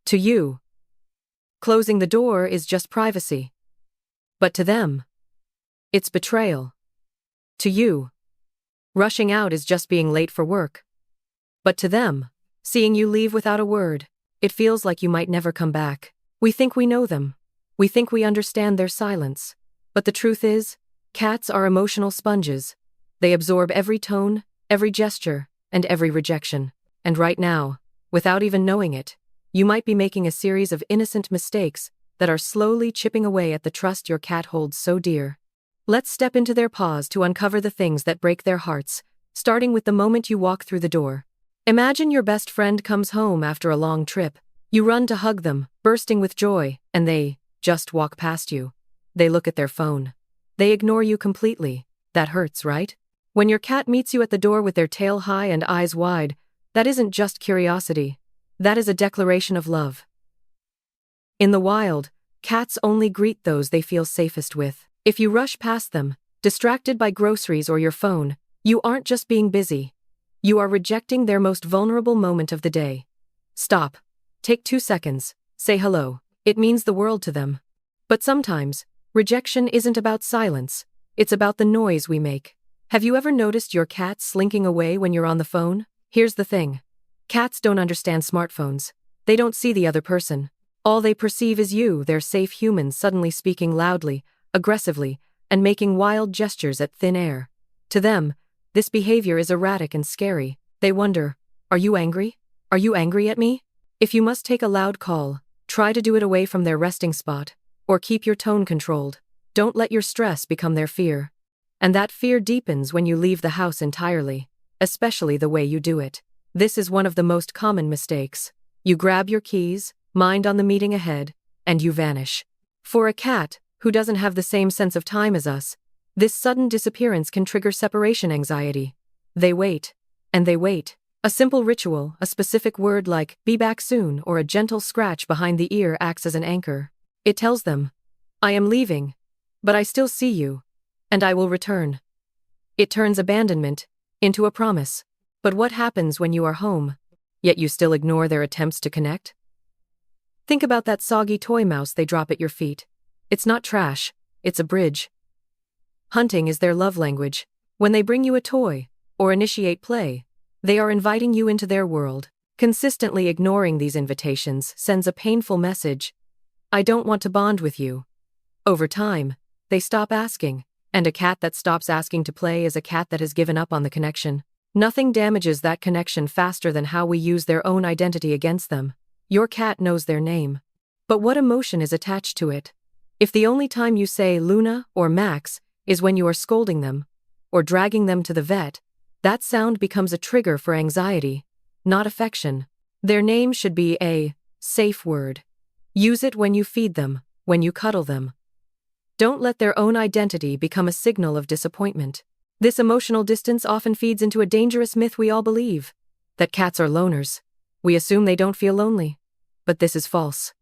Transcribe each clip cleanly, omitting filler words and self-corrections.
To you, closing the door is just privacy. But to them, it's betrayal. To you, rushing out is just being late for work. But to them, seeing you leave without a word, it feels like you might never come back. We think we know them. We think we understand their silence. But the truth is, cats are emotional sponges. They absorb every tone, every gesture, and every rejection. And right now, without even knowing it, you might be making a series of innocent mistakes that are slowly chipping away at the trust your cat holds so dear. Let's step into their paws to uncover the things that break their hearts, starting with the moment you walk through the door. Imagine your best friend comes home after a long trip. You run to hug them, bursting with joy, and they just walk past you. They look at their phone. They ignore you completely. That hurts, right? When your cat meets you at the door with their tail high and eyes wide, that isn't just curiosity. That is a declaration of love. In the wild, cats only greet those they feel safest with. If you rush past them, distracted by groceries or your phone, you aren't just being busy. You are rejecting their most vulnerable moment of the day. Stop. Take 2 seconds. Say hello. It means the world to them. But sometimes, rejection isn't about silence. It's about the noise we make. Have you ever noticed your cat slinking away when you're on the phone? Here's the thing. Cats don't understand smartphones. They don't see the other person. All they perceive is you, their safe human, suddenly speaking loudly, aggressively, and making wild gestures at thin air. To them, this behavior is erratic and scary. They wonder, are you angry? Are you angry at me? If you must take a loud call, try to do it away from their resting spot, or keep your tone controlled. Don't let your stress become their fear. And that fear deepens when you leave the house entirely, especially the way you do it. This is one of the most common mistakes. You grab your keys, mind on the meeting ahead, and you vanish. For a cat, who doesn't have the same sense of time as us, this sudden disappearance can trigger separation anxiety. They wait, and they wait. A simple ritual, a specific word like, be back soon, or a gentle scratch behind the ear acts as an anchor. It tells them, I am leaving, but I still see you, and I will return. It turns abandonment into a promise. But what happens when you are home, yet you still ignore their attempts to connect? Think about that soggy toy mouse they drop at your feet. It's not trash, it's a bridge. Hunting is their love language. When they bring you a toy, or initiate play, they are inviting you into their world. Consistently ignoring these invitations sends a painful message. I don't want to bond with you. Over time, they stop asking, and a cat that stops asking to play is a cat that has given up on the connection. Nothing damages that connection faster than how we use their own identity against them. Your cat knows their name. But what emotion is attached to it? If the only time you say Luna or Max is when you are scolding them, or dragging them to the vet, that sound becomes a trigger for anxiety, not affection. Their name should be a safe word. Use it when you feed them, when you cuddle them. Don't let their own identity become a signal of disappointment. This emotional distance often feeds into a dangerous myth we all believe, that cats are loners. We assume they don't feel lonely. But this is false.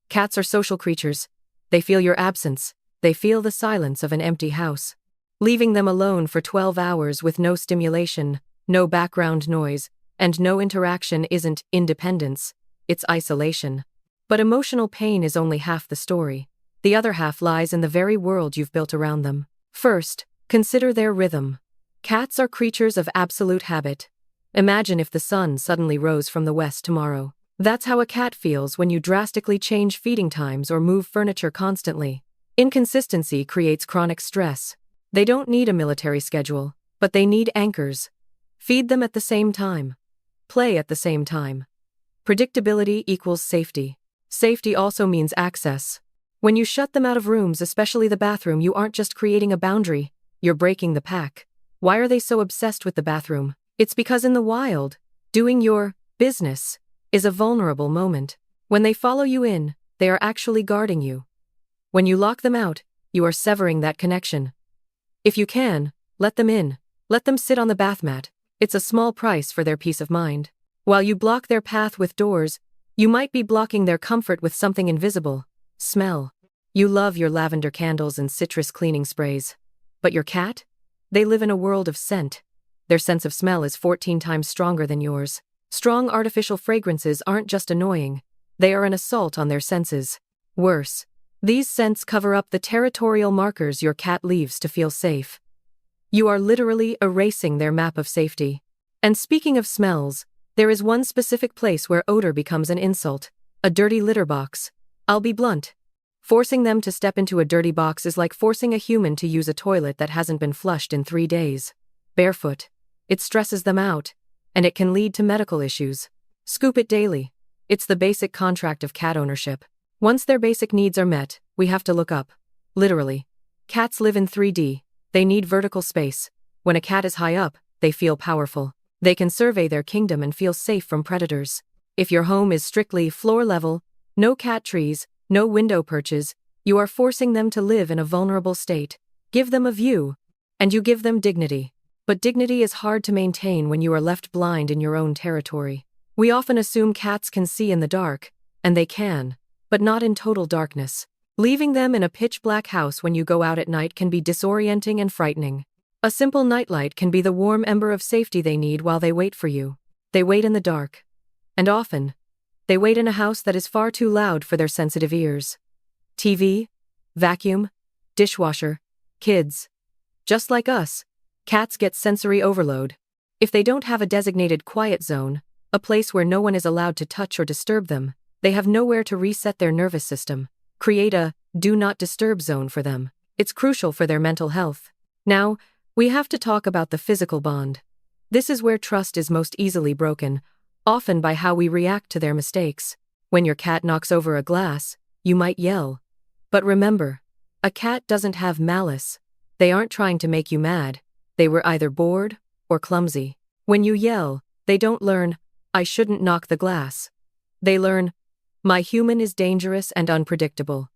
Cats are social creatures. They feel your absence. They feel the silence of an empty house. Leaving them alone for 12 hours with no stimulation, no background noise, and no interaction isn't independence, it's isolation. But emotional pain is only half the story. The other half lies in the very world you've built around them. First, consider their rhythm. Cats are creatures of absolute habit. Imagine if the sun suddenly rose from the west tomorrow. That's how a cat feels when you drastically change feeding times or move furniture constantly. Inconsistency creates chronic stress. They don't need a military schedule, but they need anchors. Feed them at the same time. Play at the same time. Predictability equals safety. Safety also means access. When you shut them out of rooms, especially the bathroom, you aren't just creating a boundary, you're breaking the pack. Why are they so obsessed with the bathroom? It's because in the wild, doing your business is a vulnerable moment. When they follow you in, they are actually guarding you. When you lock them out, you are severing that connection. If you can, let them in. Let them sit on the bath mat. It's a small price for their peace of mind. While you block their path with doors, you might be blocking their comfort with something invisible. Smell. You love your lavender candles and citrus cleaning sprays. But your cat? They live in a world of scent. Their sense of smell is 14 times stronger than yours. Strong artificial fragrances aren't just annoying. They are an assault on their senses. Worse, these scents cover up the territorial markers your cat leaves to feel safe. You are literally erasing their map of safety. And speaking of smells, there is one specific place where odor becomes an insult: a dirty litter box. I'll be blunt. Forcing them to step into a dirty box is like forcing a human to use a toilet that hasn't been flushed in 3 days. Barefoot. It stresses them out, and it can lead to medical issues. Scoop it daily. It's the basic contract of cat ownership. Once their basic needs are met, we have to look up. Literally. Cats live in 3D. They need vertical space. When a cat is high up, they feel powerful. They can survey their kingdom and feel safe from predators. If your home is strictly floor level, no cat trees, no window perches, you are forcing them to live in a vulnerable state. Give them a view, and you give them dignity. But dignity is hard to maintain when you are left blind in your own territory. We often assume cats can see in the dark, and they can, but not in total darkness. Leaving them in a pitch-black house when you go out at night can be disorienting and frightening. A simple nightlight can be the warm ember of safety they need while they wait for you. They wait in the dark. And often, they wait in a house that is far too loud for their sensitive ears. TV, vacuum, dishwasher, kids. Just like us, cats get sensory overload. If they don't have a designated quiet zone, a place where no one is allowed to touch or disturb them, they have nowhere to reset their nervous system. Create a do not disturb zone for them. It's crucial for their mental health. Now, we have to talk about the physical bond. This is where trust is most easily broken, often by how we react to their mistakes. When your cat knocks over a glass, you might yell. But remember, a cat doesn't have malice. They aren't trying to make you mad. They were either bored or clumsy. When you yell, they don't learn, I shouldn't knock the glass. They learn, my human is dangerous and unpredictable.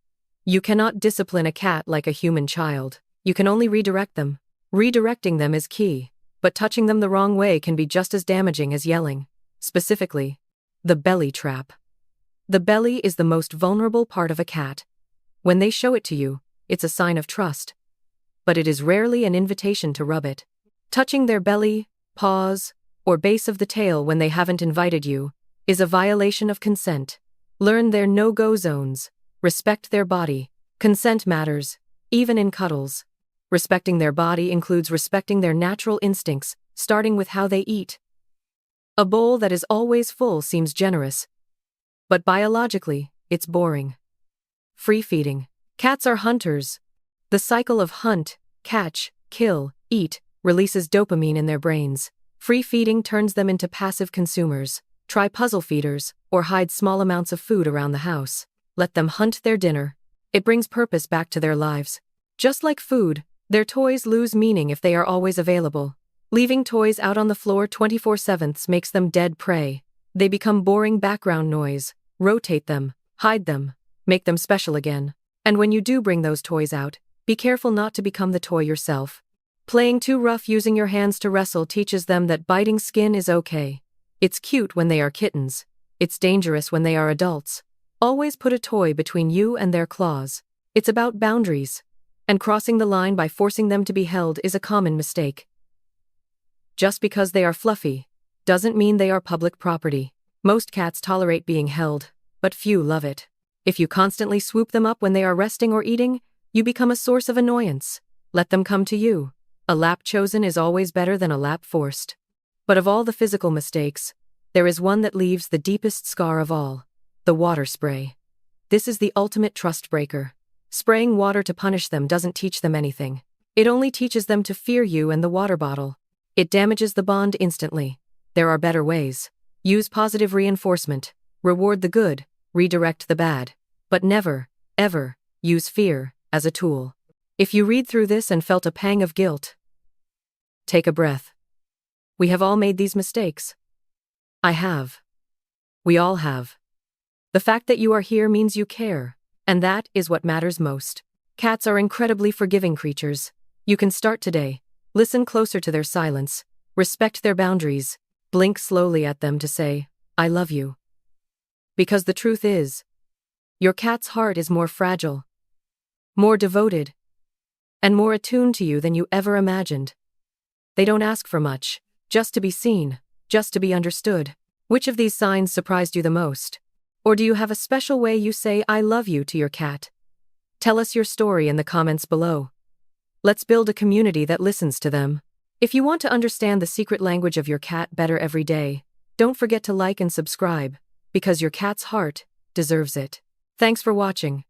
You cannot discipline a cat like a human child. You can only redirect them. Redirecting them is key, but touching them the wrong way can be just as damaging as yelling. Specifically, the belly trap. The belly is the most vulnerable part of a cat. When they show it to you, it's a sign of trust. But it is rarely an invitation to rub it. Touching their belly, paws, or base of the tail when they haven't invited you is a violation of consent. Learn their no-go zones. Respect their body. Consent matters, even in cuddles. Respecting their body includes respecting their natural instincts, starting with how they eat. A bowl that is always full seems generous, but biologically, it's boring. Free feeding. Cats are hunters. The cycle of hunt, catch, kill, eat releases dopamine in their brains. Free feeding turns them into passive consumers. Try puzzle feeders, or hide small amounts of food around the house. Let them hunt their dinner. It brings purpose back to their lives. Just like food, their toys lose meaning if they are always available. Leaving toys out on the floor 24/7 makes them dead prey. They become boring background noise. Rotate them, hide them, make them special again. And when you do bring those toys out, be careful not to become the toy yourself. Playing too rough using your hands to wrestle teaches them that biting skin is okay. It's cute when they are kittens. It's dangerous when they are adults. Always put a toy between you and their claws. It's about boundaries. And crossing the line by forcing them to be held is a common mistake. Just because they are fluffy doesn't mean they are public property. Most cats tolerate being held, but few love it. If you constantly swoop them up when they are resting or eating, you become a source of annoyance. Let them come to you. A lap chosen is always better than a lap forced. But of all the physical mistakes, there is one that leaves the deepest scar of all: the water spray. This is the ultimate trust breaker. Spraying water to punish them doesn't teach them anything. It only teaches them to fear you and the water bottle. It damages the bond instantly. There are better ways. Use positive reinforcement. Reward the good, redirect the bad. But never, ever, use fear as a tool. If you read through this and felt a pang of guilt, take a breath. We have all made these mistakes. I have. We all have. The fact that you are here means you care, and that is what matters most. Cats are incredibly forgiving creatures. You can start today. Listen closer to their silence. Respect their boundaries. Blink slowly at them to say, I love you. Because the truth is, your cat's heart is more fragile, more devoted, and more attuned to you than you ever imagined. They don't ask for much, just to be seen, just to be understood. Which of these signs surprised you the most? Or do you have a special way you say I love you to your cat? Tell us your story in the comments below. Let's build a community that listens to them. If you want to understand the secret language of your cat better every day, don't forget to like and subscribe, because your cat's heart deserves it. Thanks for watching.